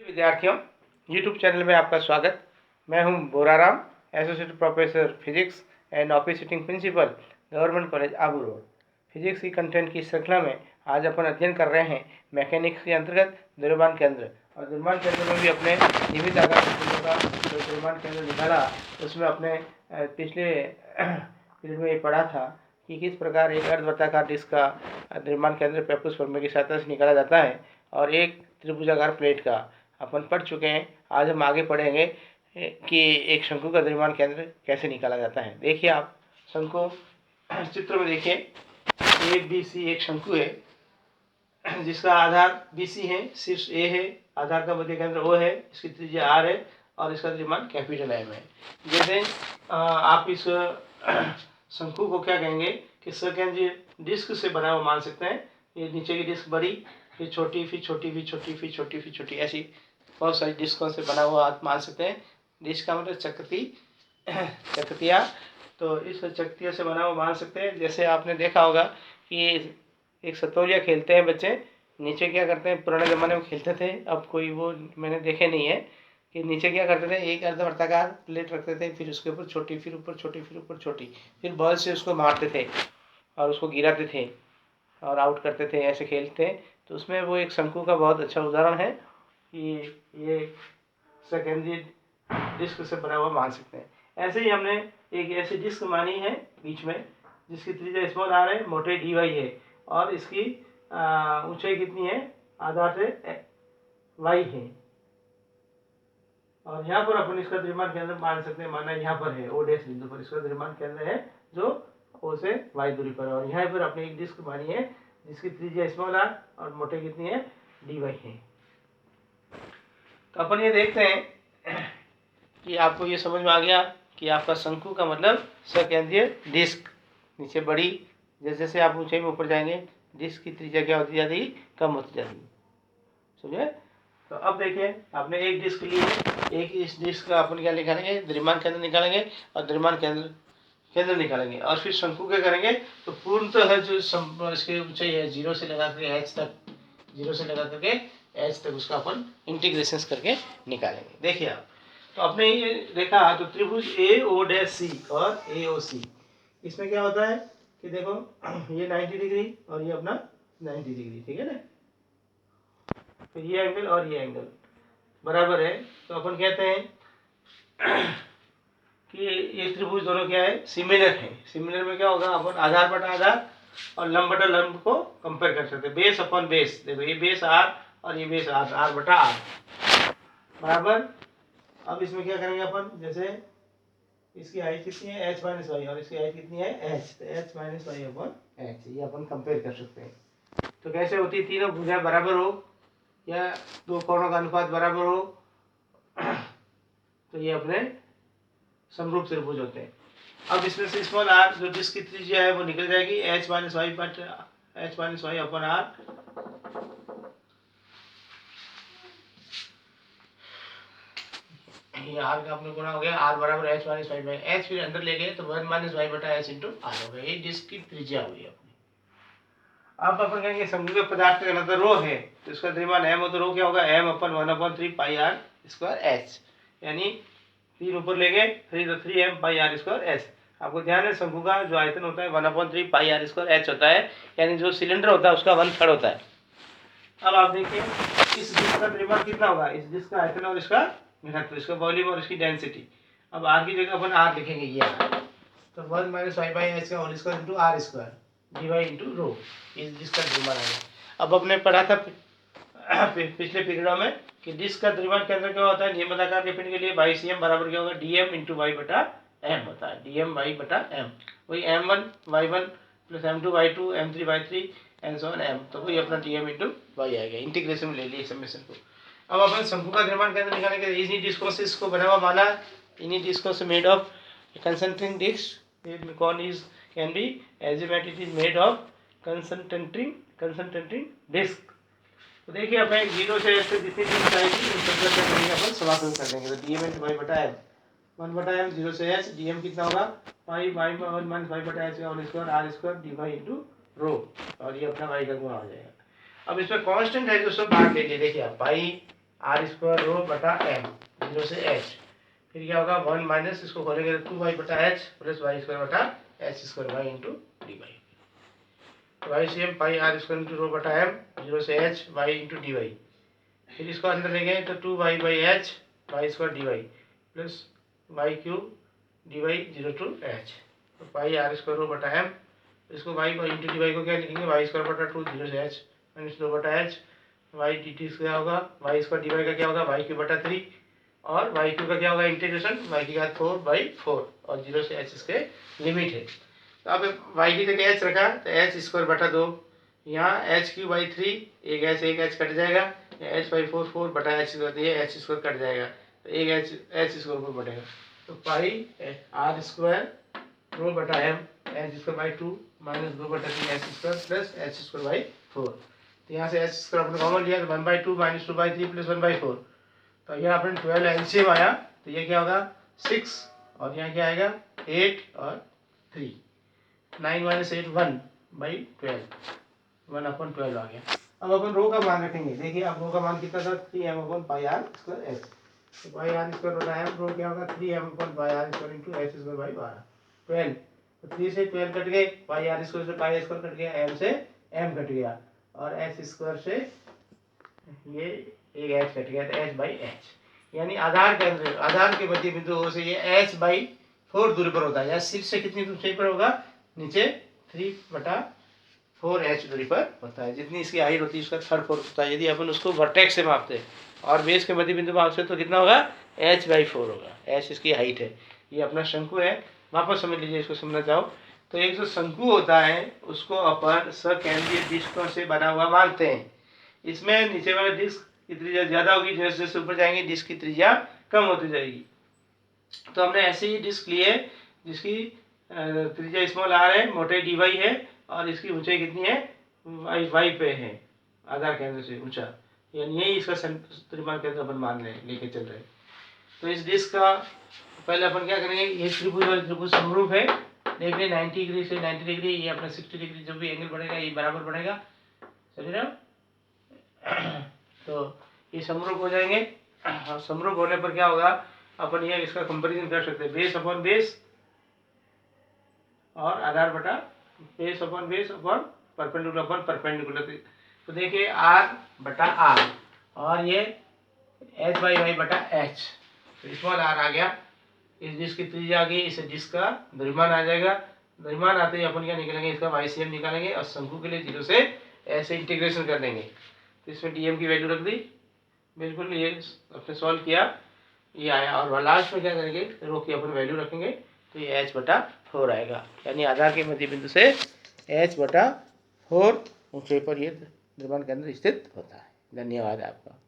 विद्यार्थियों, YouTube channel में आपका स्वागत। मैं हूं Boraram, associate professor physics and office sitting principal, government college Abu Road. Physics की कंटेंट की श्रृंखला में आज अपन अध्ययन कर रहे हैं मैकेनिक्स के अंतर्गत द्रव्यमान केंद्र। और द्रव्यमान केंद्र में भी अपने नियमित आकार का जो द्रव्यमान केंद्र निकाला, उसमें अपने पिछले पीरियड में ये पढ़ा था कि किस प्रकार एक अर्धवृत्ताकार डिस्क का द्रव्यमान केंद्र पेपुस फॉर्मूले की सहायता से निकाला जाता है और एक त्रिभुजाकार प्लेट का अपन पढ़ चुके हैं। आज हम आगे पढ़ेंगे कि एक शंकु का द्रव्यमान केंद्र कैसे निकाला जाता है। देखिए, आप शंकु चित्र में देखिए, ए बी सी एक शंकु है जिसका आधार बी सी है, शीर्ष ए है, आधार का मध्य केंद्र ओ है, इसकी त्रिज्या आर है और इसका द्रव्यमान कैपिटल एम है। जैसे आप इस शंकु को क्या कहेंगे कि सकेंद्रीय डिस्क से बना हुआ मान सकते हैं। ये नीचे की डिस्क बड़ी, फिर छोटी, फिर छोटी, फिर छोटी, फिर छोटी, फिर छोटी, ऐसी बहुत सारी डिस्कों से बना हुआ आप मान सकते हैं। डिस्क का मतलब चकतिया, तो इस चकतिया से बना हुआ मान सकते हैं। जैसे आपने देखा होगा कि एक सतोलिया खेलते हैं बच्चे, नीचे क्या करते हैं, पुराने ज़माने में खेलते थे, अब कोई वो मैंने देखे नहीं है कि नीचे क्या करते थे, एक अर्धवृत्ताकार प्लेट रखते थे, फिर उसके ऊपर छोटी, फिर ऊपर छोटी, फिर ऊपर छोटी, फिर बॉल से उसको मारते थे और उसको गिराते थे और आउट करते थे, ऐसे खेलते हैं। तो उसमें वो एक शंकु का बहुत अच्छा उदाहरण है कि ये सेकेंडरी डिस्क से बना हुआ मान सकते हैं। ऐसे ही हमने एक ऐसी डिस्क मानी है बीच में जिसकी त्रिज्या स्मॉल आर है, मोटे डी वाई है और इसकी ऊंचाई कितनी है, आधार से वाई है। और यहाँ पर अपन इसका द्रव्यमान केंद्र मान सकते हैं, माना यहाँ पर है, ओ डैश बिंदु पर इसका द्रव्यमान केंद्र है जो ओ से वाई दूरी पर है। और यहाँ पर अपने एक डिस्क मानी है जिसकी त्रिज्या स्मॉल आर और मोटे कितनी है, डी वाई है। तो अपन ये देखते हैं कि आपको ये समझ में आ गया कि आपका शंकु का मतलब सकेंद्रीय डिस्क, नीचे बड़ी, जैसे जैसे आप ऊंचाई में ऊपर जाएंगे डिस्क की त्रिज्या क्या होती जाती है, कम होती जाती है। समझे? तो अब देखिए, आपने एक डिस्क ली है, एक इस डिस्क का अपन क्या निकालेंगे, द्रव्यमान केंद्र निकालेंगे और द्रव्यमान केंद्र निकालेंगे और फिर शंकु क्या करेंगे, तो पूर्णतः जो इसकी ऊंचाई है जीरो से लगा करके एच तक, जीरो से लगा करके एच तक उसका अपन इंटीग्रेशन करके निकालेंगे। देखिए आप, तो आपने ये देखा, तो त्रिभुज ए ओ डैश सी और ए ओ सी, इसमें क्या होता है कि देखो ये 90 डिग्री और ये अपना 90 डिग्री, ठीक है ना। तो ये एंगल और ये एंगल बराबर है, तो अपन कहते हैं कि ये त्रिभुज दोनों क्या है, सिमिलर है। सिमिलर में क्या होगा, अपन आधार बटा आधार और लंब बटा लंब को कंपेयर कर सकते हैं, बेस अपॉन बेस। देखो ये बेस आर और ये बेस आर, आर बटा आर बराबर। अब इसमें क्या करेंगे अपन, जैसे इसकी हाइट कितनी है, एच माइनस वाई, और इसकी हाइट कितनी है, एच, तो H minus Y upon H, ये अपन कंपेयर कर सकते हैं। तो कैसे होती है, तीनों भुजा बराबर हो या दो कोणों का अनुपात बराबर हो तो ये अपने समरूप त्रिभुज होते हैं। अब इसमें से स्मॉल आर जो जिसकी त्रिज्या है वो निकल जाएगी, H minus Y upon R, ये आर का अपने गुणा हो गया, आर बराबर H minus Y by H, फिर अंदर ले गए तो 1 माइनस वाई बटा एच इंटू आर हो गया। ये डिस्क की त्रिज्या हुई अपनी। अब अपन कहेंगे समरूप पदार्थ का घनत्व रो है, तो इसका द्रव्यमान एम हो, तो रो क्या होगा, एम अपन 1/3 पाई आर स्क्वायर एच, यानी 3 ऊपर ले गए, 3m पाई आर स्क्वायर एच। आपको ध्यान है, शंकु का जो आयतन होता है 1/3 पाई आर स्क्वायर एच होता है, यानी जो सिलेंडर होता है उसका 1/3 होता है। अब आप देखिए इस डिस्क का द्रव्यमान कितना होगा, इस डिस्क का आयतन और इसका घनत्व, इसका वॉल्यूम और इसकी डेंसिटी। अब आर की जगह अपन आर लिखेंगे, ये तो 1 माइनस वाई बाई एच का whole square into R square D Y into rho, इस डिस्क का द्रव्यमान आएगा। अब अपने पढ़ा था पिछले पीरियडों में कि डिस्क का द्रव्यमान केंद्र क्या होता है, नियमानुसार के पिंड के लिए बाई सी एम बराबर क्या होगा, डी एम इंटू वाई बटा एम होता है, डी एम वाई बटा एम, वही m1 y1 plus m2 y2 m3 y3 and so on m, तो वही अपना डी एम इंटू वाई आएगा। इंटीग्रेशन में ले लिए समेशन को। अब अपन शंकु का द्रव्यमान केंद्र निकालने के लिए इन्हीं डिस्कों से इसको बना हुआ माना, इन्हीं डिस्कों से made of concentric disc, cone is can be assumed it is made of concentric disc. तो देखिए अपने 0 से एच तक जितनी डिस्क आएगी उन सब का करेंगे अपन समाकलन कर देंगे। तो डी एम इंटू वाई बटा एम, 1/m 0 से एच, डी एम कितना होगा, पाई वाई 1 माइनस वाई बटा एच का whole square R square D Y into rho, और ये अपना वाई का गुणा हो जाएगा। अब इसमें कांस्टेंट है जो सब बाहर ले लिए, देखिए आप पाई आर स्क्वायर रो बटा एम, 0 से एच। फिर क्या होगा 1 माइनस, इसको खोलेंगे तो 2y बटा एच प्लस वाई स्क्वायर बटा H square Y into D Y. Y C M pi R square into rho बटा एम, 0 से H Y into D Y. फिर इसको अंदर ले गए तो 2y by H Y square D Y plus Y cube D Y 0 to H. तो pi R square rho बटा एम, इसको वाई इंटू डी वाई को क्या लिखेंगे, वाई स्क्वायर बटा 2 0 से एच माइनस 2 बटा एच वाई डी टी क्या होगा, वाई स्क्वायर डी वाई का क्या होगा, वाई क्यूब बटा 3 और वाई क्यूब का क्या होगा इंटीग्रेशन वाई की घात 4/4 और 0 से एच इसके लिमिट है। तो अब वाई की जगह एच रखा तो एच स्क्वायर बटा 2, यहाँ एच क्यू बाई 3, एक एच कट जाएगा, एच बाई 4 4 बटा एच स्क्वायर, ये एच स्क्वायर कट जाएगा तो एक एच स्क्वायर ऊपर बढ़ेगा। तो पाई आर स्क्वायर रो बटा M H square by 2 minus 2 बटा 3 H square plus H square by 4। तो यहाँ से एच स्क्वायर अपने कॉमन लिया तो 1/2 माइनस 2/3 प्लस 1/4। तो यहाँ अपने 12 एलसीएम आया तो ये क्या होगा 6 और यहाँ क्या आएगा 8 और 3, 9 माइनस 8 1/12, 1/12 आ गया। अब अपन रो का मान रखेंगे, देखिए अब रो का मान कितना था 3m/πr स्क्वायर एच। तो पाई आर स्क्वायर बटा एम रो क्या होगा 3m/πr square into H square by 12, 12। तो 3 से 12 कट गए, पाई आर स्क्वायर से पाई स्क्वायर कट गया, एम से एम कट गया और एच स्क्वायर से ये एक एच कट गया तो एच बाई एच। यानी आधार के अंदर आधार के मध्य बिंदु से ये एच बाई 4 दूरी पर होता है, या शीर्ष से कितनी दूरी पर होगा, नीचे 3/4 एच दूरी पर होता है। जितनी इसकी हाइट होती है उसका 3/4 होता है। यदि अपन उसको वर्टेक्स से मापते हैं और बेस के मध्य बिंदु मापते हैं तो कितना होगा h/4 होगा। एच इसकी हाइट है। ये अपना शंकु है, वापस समझ लीजिए इसको समझना चाहो तो एक जो शंकु होता है उसको अपन सकेंद्रीय डिस्कों से बना हुआ मानते हैं। इसमें नीचे वाले डिस्क की त्रिज्या ज्यादा होगी, जैसे जैसे ऊपर जाएंगे डिस्क की त्रिज्या कम होती जाएगी। तो हमने ऐसे ही डिस्क लिए जिसकी त्रिज्या स्मॉल आर है, मोटे डी वाई है और इसकी ऊंचाई कितनी है वाई पे है, आधार केंद्र से ऊंचा, यानी यही इसका त्रिमान केंद्र अपन मान लेके चल रहे हैं। तो इस डिस्क का पहले अपन क्या करेंगे, ये त्रिभुज और त्रिभुज समरूप है, देख रहे 90 डिग्री से 90 डिग्री, ये अपना 60 डिग्री जो भी एंगल बढ़ेगा ये बराबर बढ़ेगा, समझ रहे हो। तो ये समरूप हो जाएंगे और समरूप होने पर क्या होगा, अपन ये इसका कंपैरिजन कर सकते हैं, बेस अपॉन बेस और आधार बटा base upon base upon perpendicular upon perpendicular. तो देखिए आर बटा आर और ये एच बाई वाई बटा एच, तो स्मॉल आर आ गया, इस डिस्क की त्रिज्या आ गई, इस डिस्क का द्रव्यमान आ जाएगा। द्रव्यमान आते ही अपन क्या निकालेंगे, इसका वाईसीएम निकालेंगे और शंकु के लिए 0 से ऐसे इंटीग्रेशन कर देंगे। तो इसमें डीएम की वैल्यू रख दी, बिल्कुल ये अपने सॉल्व किया, ये आया। और लास्ट में क्या करेंगे, रो की अपन वैल्यू रखेंगे तो ये h/4 आएगा, यानी आधार के मध्य बिंदु से h/4 ऊंचाई पर ये द्रव्यमान केंद्र स्थित होता है। धन्यवाद आपका।